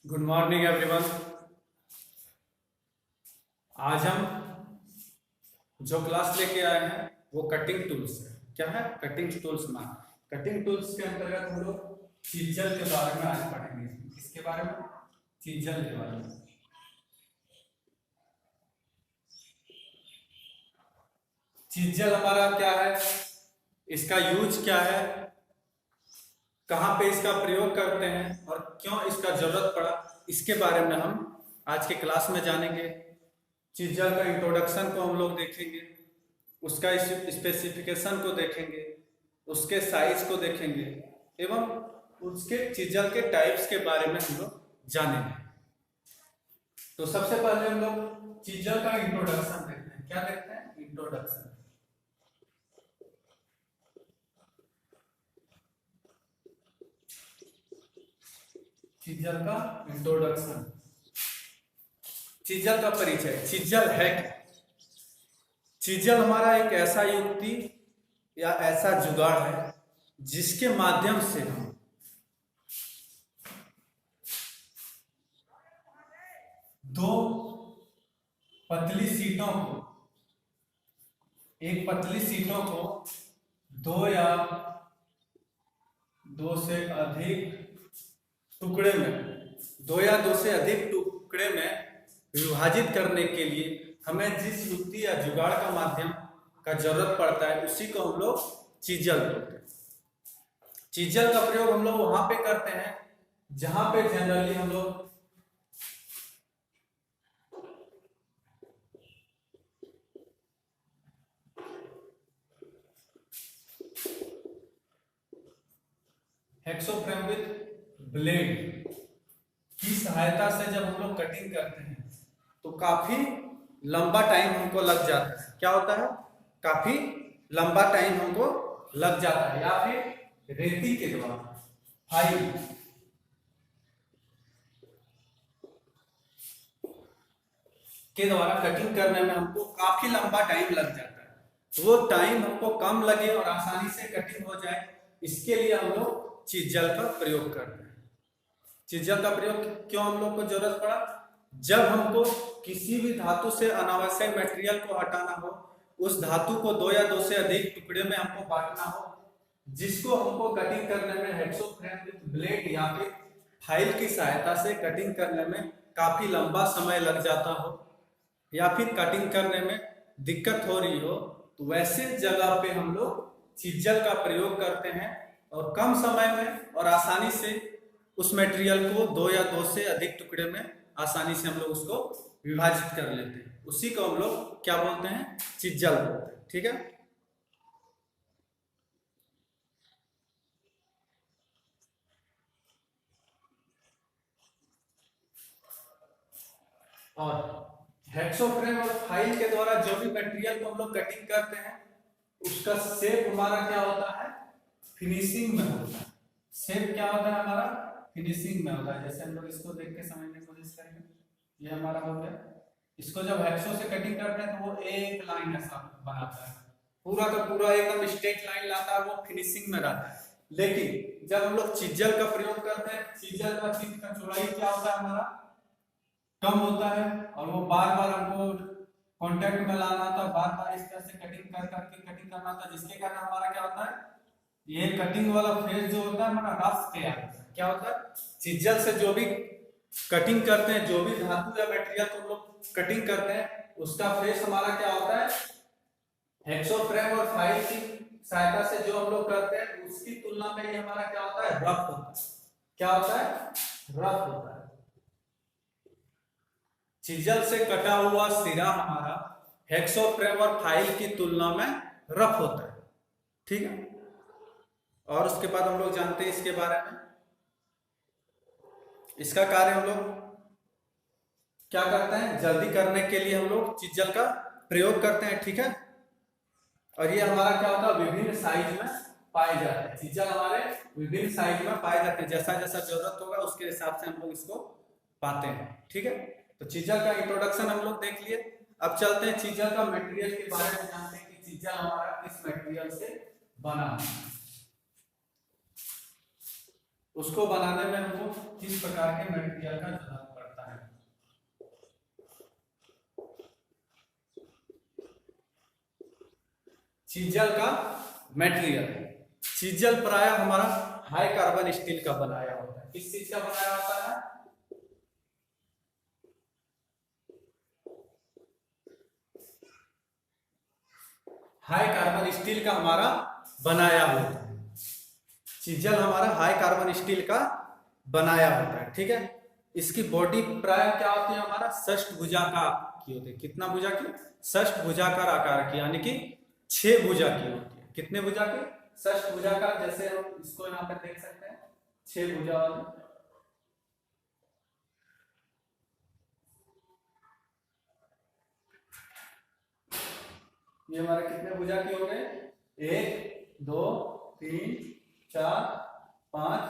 Good morning everyone. आज हम जो क्लास लेके आए हैं वो कटिंग टूल्स है। क्या है? कटिंग टूल्स में कटिंग टूल्स के अंतर्गत हम लोग चीजल के बारे में आज पढ़ेंगे। किसके बारे में? चीजल के बारे में। चीजल हमारा क्या है, इसका यूज क्या है, कहाँ पे इसका प्रयोग करते हैं और क्यों इसका जरूरत पड़ा, इसके बारे में हम आज के क्लास में जानेंगे। चीजल का इंट्रोडक्शन को हम लोग देखेंगे, उसका स्पेसिफिकेशन को देखेंगे, उसके साइज को देखेंगे एवं उसके चीजल के टाइप्स के बारे में हम लोग जानेंगे। तो सबसे पहले हम लोग चीजल का इंट्रोडक्शन देखते हैं। क्या देखते हैं? इंट्रोडक्शन। चीजल का इंट्रोडक्शन। चीजल का परिचय। चीजल है क्या? चीजल हमारा एक ऐसा युक्ति या ऐसा जुगाड़ है जिसके माध्यम से हम दो पतली सीटों को, एक पतली सीटों को दो या दो से अधिक टुकड़े में, दो या दो से अधिक टुकड़े में विभाजित करने के लिए हमें जिस युक्ति या जुगाड़ का माध्यम का जरूरत पड़ता है उसी को हम लोग चीजल बोलते हैं। चीजल का प्रयोग हम लोग वहां पे करते हैं जहां पे जनरली हम लोग हेक्सोफ्रेम विद ब्लेड की सहायता से जब हम लोग कटिंग करते हैं तो काफी लंबा टाइम हमको लग जाता है। क्या होता है? काफी लंबा टाइम हमको लग जाता है। या फिर रेती के द्वारा, फाइल के द्वारा कटिंग करने में हमको काफी लंबा टाइम लग जाता है। वो टाइम हमको कम लगे और आसानी से कटिंग हो जाए, इसके लिए हम लोग चीजल का प्रयोग करते हैं। चीजल का प्रयोग क्यों हम लोग को जरूरत पड़ा? जब हमको किसी भी धातु से अनावश्यक मटेरियल को हटाना हो, उस धातु को दो या दो से अधिक टुकड़े में हमको बांटना हो, जिसको हमको कटिंग करने में हेक्सोफ्रेम विद ब्लेड या फिर फाइल की सहायता से कटिंग करने में काफी लंबा समय लग जाता हो या फिर कटिंग करने में दिक्कत हो रही हो, तो वैसे जगह पे हम लोग चीजल का प्रयोग करते हैं और कम समय में और आसानी से उस मटेरियल को दो या दो से अधिक टुकड़े में आसानी से हम लोग उसको विभाजित कर लेते हैं। उसी को हम लोग क्या बोलते हैं? चीजल बोलते हैं। ठीक है। और हेक्सोफ्रेम और फाइल के द्वारा जो भी मटेरियल को हम लोग कटिंग करते हैं उसका शेप हमारा क्या होता है? फिनिशिंग में होता है। शेप क्या होता है हमारा? फिनिशिंग में होता है। जैसे हम लोग इसको देख के समझने की कोशिश करेंगे। ये हमारा हो गया। इसको जब हेक्सो से कटिंग करते हैं तो वो एक लाइन ऐसा बनाता है, पूरा का पूरा एकदम स्ट्रेट लाइन लाता है, वो फिनिशिंग में रहता है। लेकिन जब हम लोग चीजल का प्रयोग करते हैं, चीजल का चित्र का चौड़ाई क्या होता है हमारा? कम होता है और वो बार बार हमको कांटेक्ट में लाना था, बार बार इस तरह से कटिंग कर करके कटिंग करना था, जिसके कारण हमारा क्या होता है? ये कटिंग वाला फेज जो होता है हमारा रफ तैयार होता है। क्या होता है? चीजल से जो भी कटिंग करते हैं, जो भी धातु या मटेरियल को हम लोग कटिंग करते हैं, उसका फेस हमारा क्या होता है? हेक्सोफ्रेम और फाइल की सहायता से जो हम लोग करते हैं उसकी तुलना में ये हमारा क्या होता है? रफ होता है। क्या होता है? रफ होता है। चीजल से कटा हुआ सिरा हमारा हेक्सोफ्रेम और फाइल की तुलना में रफ होता है। ठीक है। और उसके बाद हम लोग जानते हैं इसके बारे में, इसका कार्य हम लोग क्या करते हैं? जल्दी करने के लिए हम लोग चीजल का प्रयोग करते हैं। ठीक है। और ये हमारा क्या होता है? विभिन्न साइज में पाए जाते हैं। चीजल हमारे विभिन्न साइज में पाए जाते हैं। जैसा जैसा जरूरत होगा उसके हिसाब से हम लोग इसको पाते हैं। ठीक है। तो चीजल का इंट्रोडक्शन हम लोग देख लिए। अब चलते हैं चीजल का मटेरियल के बारे में जानते हैं कि चीजल हमारा किस मटेरियल से बना है। उसको बनाने में हमको किस प्रकार के मटेरियल का जरूरत पड़ता है। चीजल का मटेरियल, चीजल प्राय हमारा हाई कार्बन स्टील का बनाया होता है। किस चीज का बनाया होता है? हाई कार्बन स्टील का हमारा बनाया होता है। चीजल हमारा हाई कार्बन स्टील का बनाया होता है, ठीक है। इसकी बॉडी प्राय क्या होती है? हमारा षष्ठ भुजाकार की होती है। कितना भुजा की? षष्ठ भुजाकार आकार की, यानी कि 6 भुजा की होती है। कितने भुजा की? षष्ठ भुजाकार। जैसे हम इसको यहाँ पे देख सकते हैं, 6 भुजा वाली। ये हमारे कितने भुजा के हो गए? 1 2 3 4 5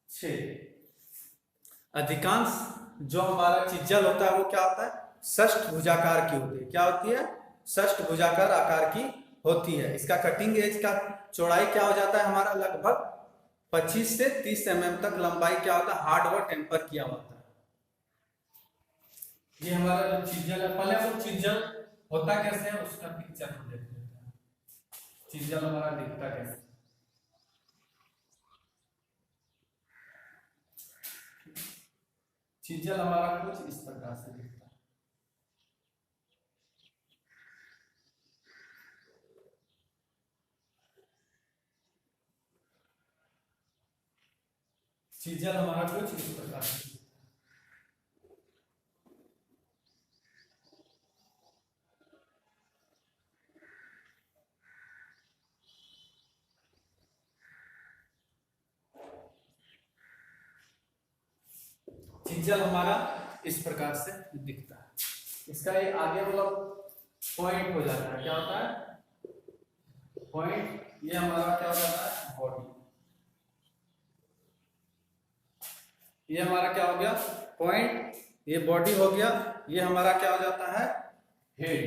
6। अधिकांश जो हमारा चीजल होता है वो क्या होता है? षष्ठ भुजाकार की होती है। क्या होती है? षष्ठ भुजाकार आकार की होती है। इसका कटिंग एज का चौड़ाई क्या हो जाता है? हमारा लगभग 25 से 30 mm तक लंबाई क्या होता है? हार्ड व टेम्पर किया होता है। ये हमारा जो चीजल है, पहले वो चीजल होता कैसे है उसका पिक्चर हम देख लेते हैं। चीजल हमारा दिखता कैसे? चीजल हमारा कुछ इस प्रकार से दिखता है। चीजल हमारा कुछ इस प्रकार से। चीजल हमारा इस प्रकार से दिखता है। इसका ये आगे मतलब पॉइंट हो जाता है। क्या होता है? पॉइंट। ये हमारा क्या हो जाता है? बॉडी। ये हमारा क्या हो गया? पॉइंट। ये बॉडी हो गया। ये हमारा क्या हो जाता है? हेड।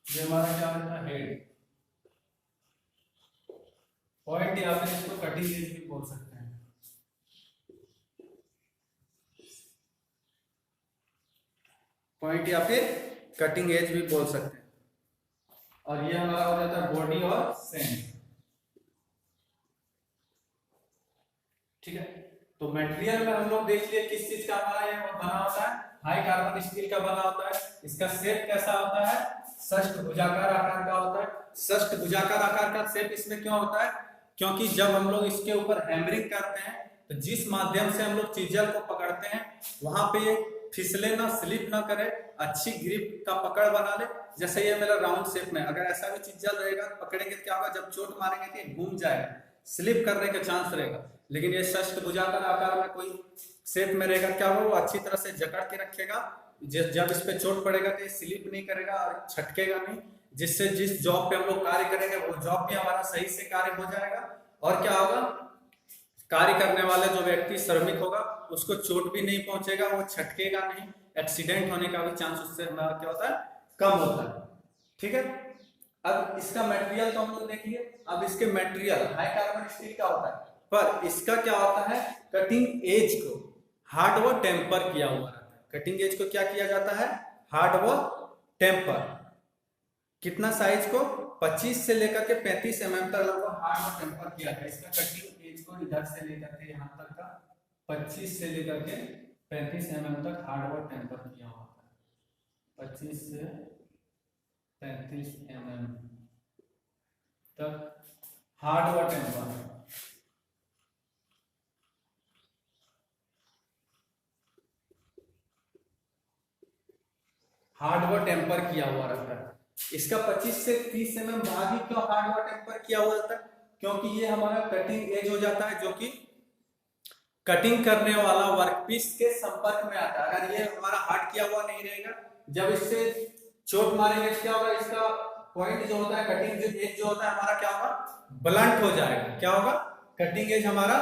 ये हमारा क्या हो जाता है? हेड। पॉइंट या फिर इसको कटिंग एज भी बोल सकते हैं। पॉइंट या फिर कटिंग एज भी बोल सकते हैं। और ये हमारा हो जाता है बॉडी और सेंट, ठीक है। तो मटेरियल में हम लोग देख लिए किस चीज का हमारा ये बना होता है? हाई कार्बन स्टील का बना होता है। इसका शेप कैसा होता है? षष्ठ भुजाकार आकार का होता है। षष्ठ भुजाकार आकार का शेप इसमें क्यों होता है? क्योंकि जब हम लोग इसके ऊपर हैमरिंग करते हैं तो जिस माध्यम से हम लोग चीजल को पकड़ते हैं वहां पे फिसले ना, स्लिप ना करे, अच्छी ग्रिप का पकड़ बना ले। जैसे ये मेरा राउंड शेप में, अगर ऐसा भी चीजल रहेगा पकड़ेंगे तो क्या होगा? जब चोट मारेंगे तो घूम जाएगा, स्लिप करने का चांस रहेगा। लेकिन ये षष्ठ भुजाकार आकार में कोई शेप में रहेगा, क्या वो अच्छी तरह से जकड़ के रखेगा। जब इस पे चोट पड़ेगा तो ये स्लिप नहीं करेगा और छटकेगा नहीं, जिससे जिस जॉब पे हम लोग कार्य करेंगे वो जॉब भी हमारा सही से कार्य हो जाएगा। और क्या होगा? कार्य करने वाले जो व्यक्ति श्रमिक होगा उसको चोट भी नहीं पहुंचेगा, वो छटकेगा नहीं, एक्सीडेंट होने का भी चांस उससे हमारा क्या होता है? कम होता है, ठीक है। अब इसका मटेरियल तो हम लोग देख लिए। अब इसके मटेरियल हाई कार्बन स्टील का होता है, पर इसका क्या होता है? कटिंग एज को हार्ड व टेम्पर किया हुआ रहता है। कटिंग एज को क्या किया जाता है? हार्ड व टेम्पर। कितना साइज को? 25 से लेकर के 35 mm तक लगभग हार्ड व टेम्पर किया है। इसका कटिंग एज को इधर से लेकर के यहाँ तक का 25 से लेकर के 35 mm तक हार्ड व टेम्पर किया हुआ है। 25 से 35 mm तक हार्ड व टेम्पर। हार्ड व टेम्पर किया हुआ रहता है। इसका 25 से 30 mm भाग ही क्यों हार्ड व टेम्पर किया हुआ रहता है? क्योंकि ये हमारा कटिंग एज हो जाता है जो कि कटिंग करने वाला वर्कपीस के संपर्क में आता है। अगर ये हमारा हार्ड किया हुआ नहीं रहेगा, जब इससे चोट मारेंगे क्या होगा? इसका पॉइंट जो होता है, कटिंग एज जो होता है हमारा क्या होगा? ब्लंट हो जाएगा। क्या होगा? कटिंग एज हमारा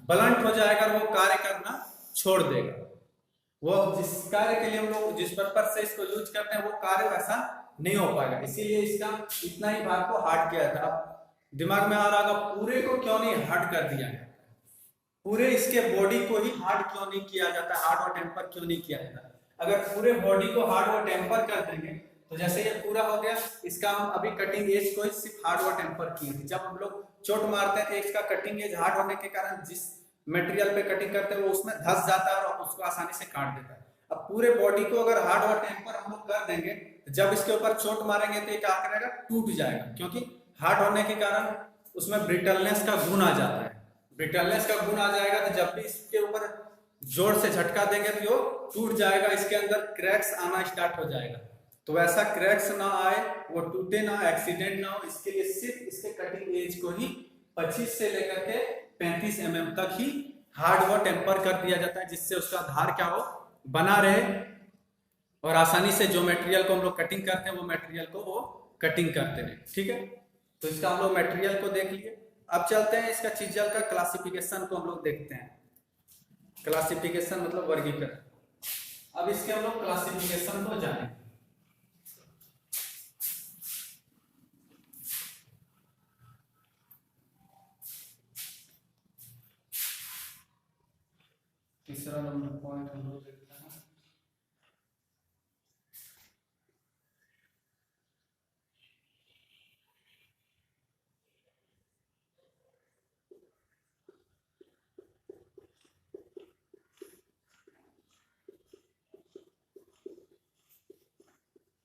ब्लंट हो जाएगा, वो कार्य करना छोड़ देगा। वो जिस कार्य के लिए हम लोग जिस पर्पज से इसको यूज करते हैं वो कार्य वैसा नहीं हो पाएगा, इसीलिए इसका इतना ही भाग को हार्ड किया था। दिमाग में आ रहा होगा पूरे को क्यों नहीं हार्ड कर दिया है? पूरे इसके बॉडी को ही हार्ड क्यों नहीं किया जाता, हार्ड और टेम्पर क्यों नहीं किया जाता? अगर पूरे बॉडी को हार्ड और टेम्पर कर देंगे तो जैसे ये पूरा हो गया, इसका हम अभी कटिंग एज को ही सिर्फ हार्ड और टेम्पर किए थे। जब हम लोग चोट मारते हैं तो इसका कटिंग एज हार्ड होने के कारण जिस मटेरियल पे कटिंग करते हैं वो उसमें धंस जाता है और उसको आसानी से काट देता है। अब पूरे बॉडी को अगर हार्ड और टेम्पर हम लोग कर देंगे तो जब इसके ऊपर चोट मारेंगे तो ये क्या करेगा, टूट जाएगा, क्योंकि हार्ड होने के कारण उसमें ब्रिटलनेस का गुण आ जाता है। ब्रिटलनेस का गुण आ जाएगा तो जब भी इसके ऊपर जोर से झटका देंगे तो ये टूट जाएगा, इसके अंदर क्रैक्स आना स्टार्ट हो जाएगा। तो वैसा क्रैक्स ना आए, वो टूटे ना, एक्सीडेंट ना हो, इसके लिए सिर्फ इसके कटिंग एज को ही 25 से लेकर के 35 mm तक ही हार्ड व टेम्पर कर दिया जाता है, जिससे उसका धार क्या हो, बना रहे और आसानी से जो मटेरियल को हम लोग कटिंग करते हैं वो मटेरियल को वो कटिंग करते रहे। ठीक है, तो इसका हम लोग मटेरियल को देख लिए। अब चलते हैं इसका चीजल का क्लासिफिकेशन को हम लोग देखते हैं। क्लासिफिकेशन मतलब वर्गीकरण। अब इसके हम लोग क्लासिफिकेशन को जानें। तीसरा नंबर पॉइंट हम लोग देखते हैं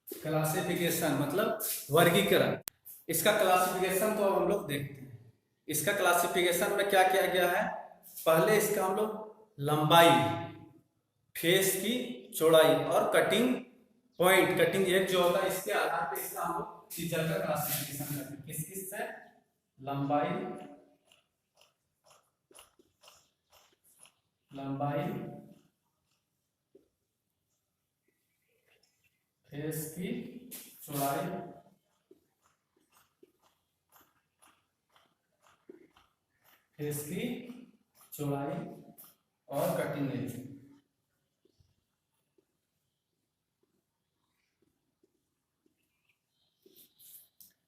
क्लासिफिकेशन मतलब वर्गीकरण। इसका क्लासिफिकेशन तो हम लोग देखते हैं। इसका क्लासिफिकेशन में क्या किया गया है, पहले इसका हम लोग लंबाई, फेस की चौड़ाई और कटिंग पॉइंट, कटिंग एज जो होता है, इसके आधार पे इसका हम लोग चीजल का क्लासिफिकेशन करते हैं। किस किस से, लंबाई, फेस की चौड़ाई, फेस की चौड़ाई और कटिंग एज।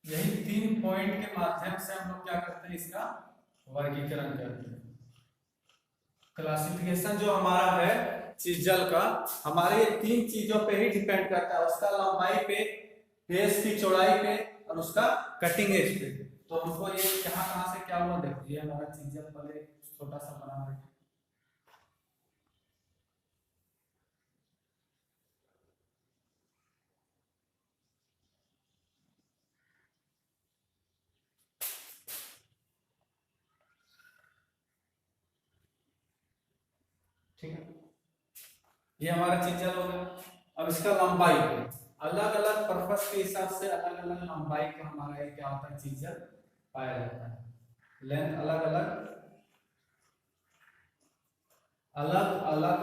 यही 3 पॉइंट के माध्यम से हम लोग क्या करते हैं, इसका वर्गीकरण करते हैं। क्लासिफिकेशन जो हमारा है चीजल का, हमारे ये 3 चीजों पे ही डिपेंड करता है, उसका लंबाई पे, फेस की चौड़ाई पे और उसका कटिंग एज पे। तो हमको ये कहां से क्या हुआ, देखो ये हमारा चीजल पहले छोटा सा बना रहे हैं। ठीक है, ये हमारा चीजल हो गया। अब इसका लंबाई, अलग अलग पर्पस के हिसाब से अलग अलग लंबाई का हमारा ये क्या होता है, चीजल पाया जाता है। लेंथ अलग अलग, अलग अलग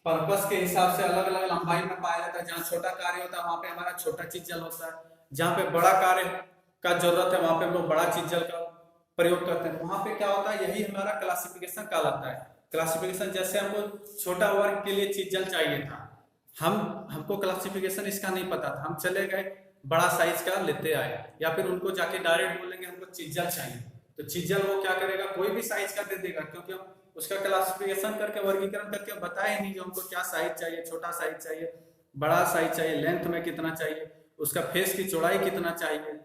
पर्पस के हिसाब से अलग अलग लंबाई में पाया जाता है। जहाँ छोटा कार्य होता है वहां पे हमारा छोटा चीजल होता है, जहाँ पे बड़ा कार्य का जरूरत है वहां पे हम लोग बड़ा चीजल का प्रयोग करते हैं। वहां पे क्या होता है, यही हमारा क्लासिफिकेशन कहलाता है। क्लासिफिकेशन जैसे हमको छोटा वर्ग के लिए चीजल चाहिए था, हमको क्लासिफिकेशन इसका नहीं पता था, हम चले गए बड़ा साइज का लेते आए, या फिर उनको जाके डायरेक्ट बोलेंगे हमको चीजल चाहिए, तो चीजल वो क्या करेगा, कोई भी साइज का दे देगा, क्योंकि हम उसका क्लासिफिकेशन करके वर्गीकरण करके बताए नहीं जो हमको क्या साइज चाहिए, छोटा साइज चाहिए, बड़ा साइज चाहिए, लेंथ में कितना चाहिए, उसका फेस की चौड़ाई कितना चाहिए,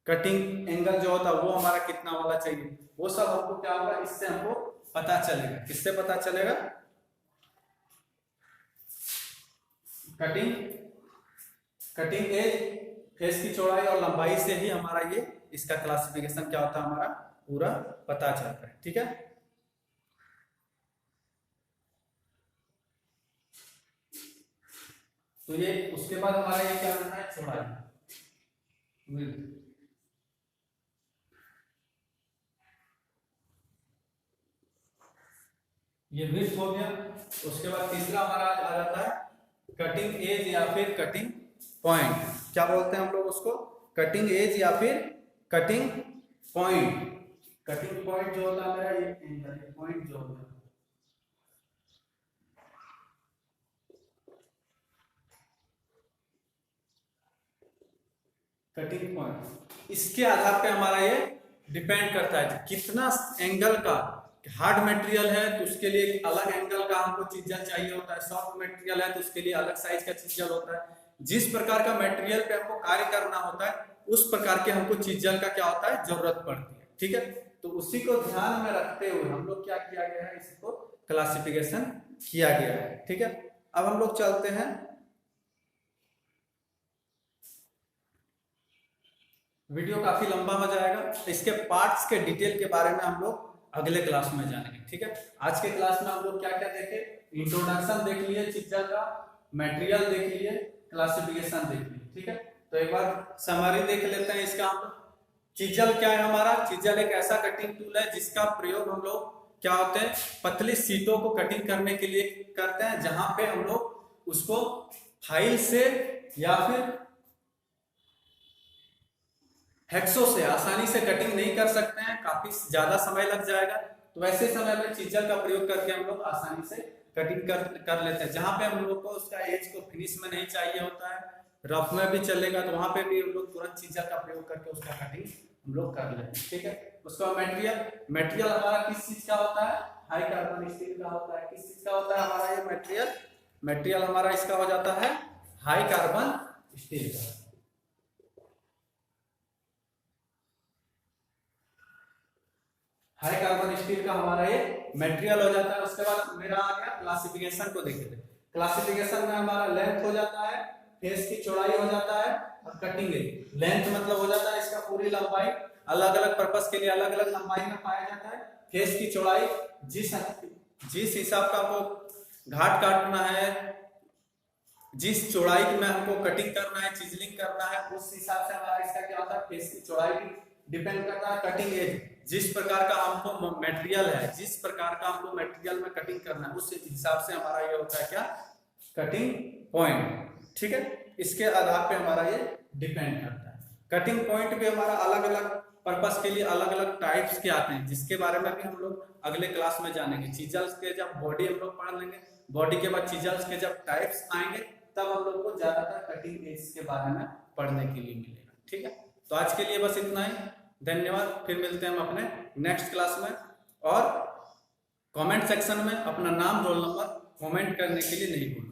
कटिंग एंगल जो होता है वो हमारा कितना वाला चाहिए, वो सब हमको क्या होगा, इससे हमको पता चलेगा। किससे पता चलेगा, कटिंग एज, फेस की चौड़ाई और लंबाई से ही हमारा ये इसका क्लासिफिकेशन क्या होता है, हमारा पूरा पता चलता है। ठीक है, तो ये उसके बाद हमारा ये क्या होता है, चौड़ाई, ये विड्थ हो गया। उसके बाद तीसरा हमारा आ जाता है कटिंग एज या फिर कटिंग पॉइंट। क्या बोलते हैं हम लोग उसको, कटिंग एज या फिर कटिंग पॉइंट। कटिंग पॉइंट जो होता है मेरा ये एंगल पॉइंट जो होता है, कटिंग पॉइंट, इसके आधार पे हमारा ये डिपेंड करता है कितना एंगल का, हार्ड मटेरियल है तो उसके लिए एक अलग एंगल का हमको चीजल चाहिए होता है, सॉफ्ट मटेरियल है तो उसके लिए अलग साइज का चीजल होता है। जिस प्रकार का मटेरियल पे हमको कार्य करना होता है उस प्रकार के हमको चीजल का क्या होता है जरूरत पड़ती है। ठीक है, तो उसी को ध्यान में रखते हुए हम लोग क्या किया गया है, इसको क्लासिफिकेशन किया गया है। ठीक है, अब हम लोग चलते हैं, वीडियो काफी लंबा हो जाएगा, इसके पार्ट्स के डिटेल के बारे में हम लोग अगले क्लास में जानेंगे। ठीक है, आज के क्लास में हम लोग क्या क्या देखे, इंट्रोडक्शन देख लिए चीजल का, मटेरियल देख लिए, क्लासिफिकेशन देख लिए। ठीक है, तो एक बार समरी देख लेते हैं इसका। हम चीजल क्या है हमारा, चीजल एक ऐसा कटिंग टूल है जिसका प्रयोग हम लोग क्या होते हैं पतली शीटों को कटिंग करने के लिए करते हैं, जहां पे हम लोग उसको फाइल से या फिर हेक्सो से आसानी से कटिंग नहीं कर सकते हैं, काफी ज्यादा समय लग जाएगा। तो वैसे समय में चीजल का प्रयोग करके हम लोग आसानी से कटिंग कर लेते हैं, जहां पे हम लोग को उसका एज को फिनिश में नहीं चाहिए होता है, रफ में भी चलेगा तो वहां पे भी हम लोग तुरंत चीजल का प्रयोग करके उसका कटिंग हम लोग कर लेते हैं। ठीक है, उसका मटेरियल हमारा किस चीज का होता है, हाई कार्बन स्टील का होता है। किस चीज का होता है हमारा ये मटेरियल हमारा इसका हो जाता है हाई कार्बन स्टील का। हाई कार्बन स्टील का हमारा ये मटेरियल हो जाता है। उसके बाद मेरा आ गया क्लासिफिकेशन को देखे थे। क्लासिफिकेशन में हमारा लेंथ हो जाता है, फेस की चौड़ाई हो जाता है और कटिंग एज। लेंथ मतलब हो जाता है इसका पूरी लंबाई, अलग अलग पर्पस के लिए अलग अलग लंबाई में पाया जाता है। फेस की चौड़ाई जिस हिसाब का आपको घाट काटना है, जिस चौड़ाई में हमको कटिंग करना है, चिजलिंग करना है, उस हिसाब से हमारा इसका क्या होता है फेस की चौड़ाई भी डिपेंड करता है। कटिंग एज, जिस प्रकार का हमको मटेरियल है, जिस प्रकार का हमको मटेरियल में कटिंग करना है उस हिसाब से हमारा ये होता है क्या कटिंग पॉइंट। ठीक है, इसके आधार पे हमारा ये डिपेंड करता है। कटिंग पॉइंट भी हमारा अलग अलग पर्पस के लिए अलग अलग टाइप्स के आते हैं, जिसके बारे में भी हम लोग अगले क्लास में जानेंगे। चीजल्स के जब बॉडी हम लोग पढ़ लेंगे, बॉडी के बाद चीजल्स के जब टाइप्स आएंगे तब हम लोग को ज्यादातर कटिंग एज के बारे में पढ़ने के लिए मिलेगा। ठीक है, तो आज के लिए बस इतना ही, धन्यवाद। फिर मिलते हैं हम अपने नेक्स्ट क्लास में। और कमेंट सेक्शन में अपना नाम रोल नंबर कमेंट करने के लिए नहीं भूलें।